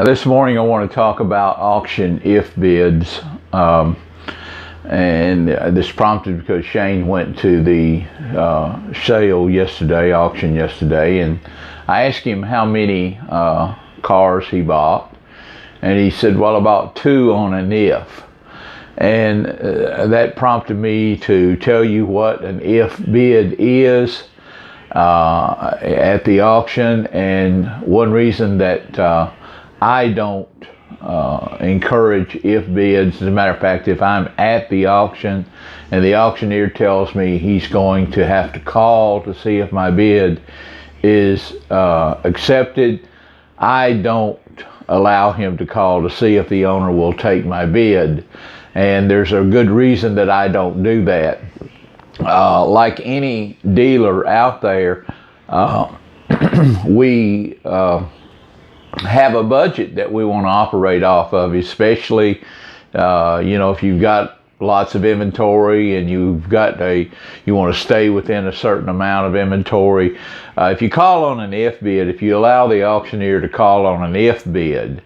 This morning I want to talk about auction if bids. And this prompted because Shane went to the sale yesterday, auction yesterday, and I asked him how many cars he bought, and he said, well, about 2 on an if. And that prompted me to tell you what an if bid is at the auction, and one reason that I don't encourage if bids. As a matter of fact, if I'm at the auction and the auctioneer tells me he's going to have to call to see if my bid is accepted, I don't allow him to call to see if the owner will take my bid. And there's a good reason that I don't do that. Like any dealer out there, we have a budget that we want to operate off of, especially if you've got lots of inventory and you want to stay within a certain amount of inventory. If you call on an if bid, if you allow the auctioneer to call on an if bid,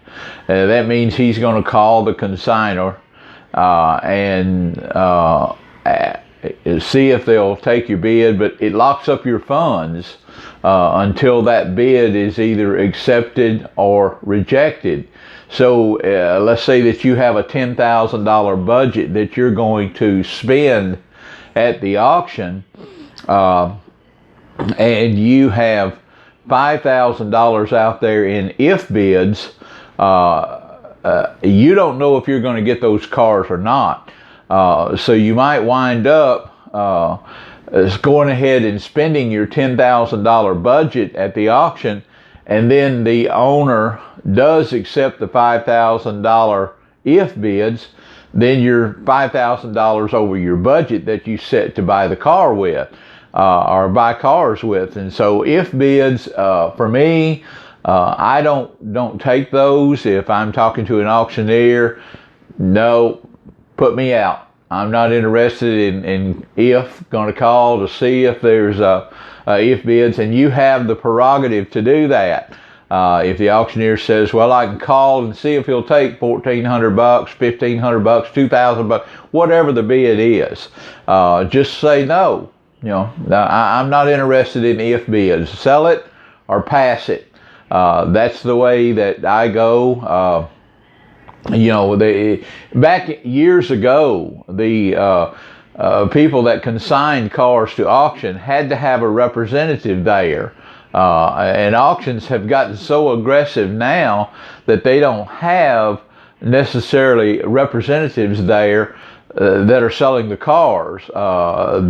that means he's going to call the consignor and see if they'll take your bid, but it locks up your funds until that bid is either accepted or rejected. So let's say that you have a $10,000 budget that you're going to spend at the auction, and you have $5,000 out there in if bids. You don't know if you're going to get those cars or not. So you might wind up going ahead and spending your $10,000 budget at the auction, and then the owner does accept the $5,000 if bids, then you're $5,000 over your budget that you set to buy the car with, or buy cars with. And so if bids, for me, I don't take those. If I'm talking to an auctioneer, no, put me out. I'm not interested in going to call to see if there's if bids, and you have the prerogative to do that. If the auctioneer says, well, I can call and see if he'll take $1,400, $1,500, $2,000, whatever the bid is, just say no. I'm not interested in if bids. Sell it or pass it. That's the way that I go. Back years ago, the people that consigned cars to auction had to have a representative there. And auctions have gotten so aggressive now that they don't have necessarily representatives there that are selling the cars.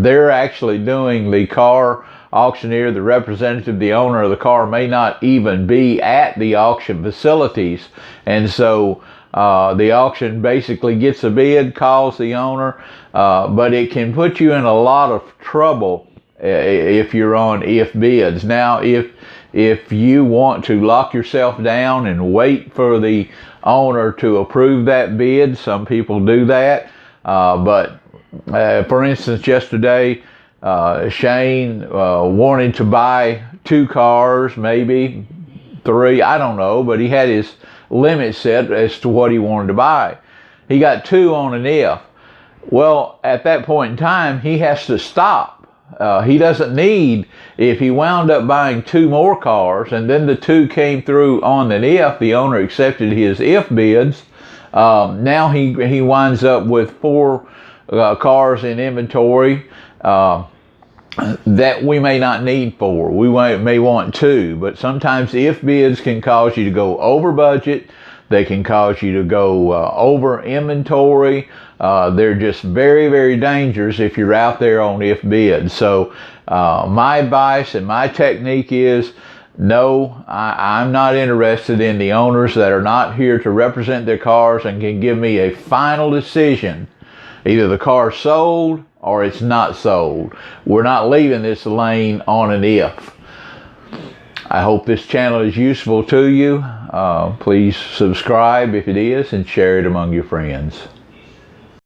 They're actually doing the car auctioneer, the representative, the owner of the car may not even be at the auction facilities. And so the auction basically gets a bid, calls the owner, but it can put you in a lot of trouble if you're on if bids. Now, if you want to lock yourself down and wait for the owner to approve that bid, some people do that. But for instance, yesterday, Shane wanted to buy 2 cars, maybe 3, I don't know, but he had his limit set as to what he wanted to buy. He got 2 on an if. Well, at that point in time, he has to stop. He doesn't need, if he wound up buying 2 more cars and then the 2 came through on an if, the owner accepted his if bids, now he winds up with 4 cars in inventory that we may not need 4. We may want 2, but sometimes if bids can cause you to go over budget. They can cause you to go over inventory. They're just very, very dangerous if you're out there on if bids. So my advice and my technique is, no, I'm not interested in the owners that are not here to represent their cars and can give me a final decision. Either the car's sold or it's not sold. We're not leaving this lane on an if. I hope this channel is useful to you. Please subscribe if it is and share it among your friends.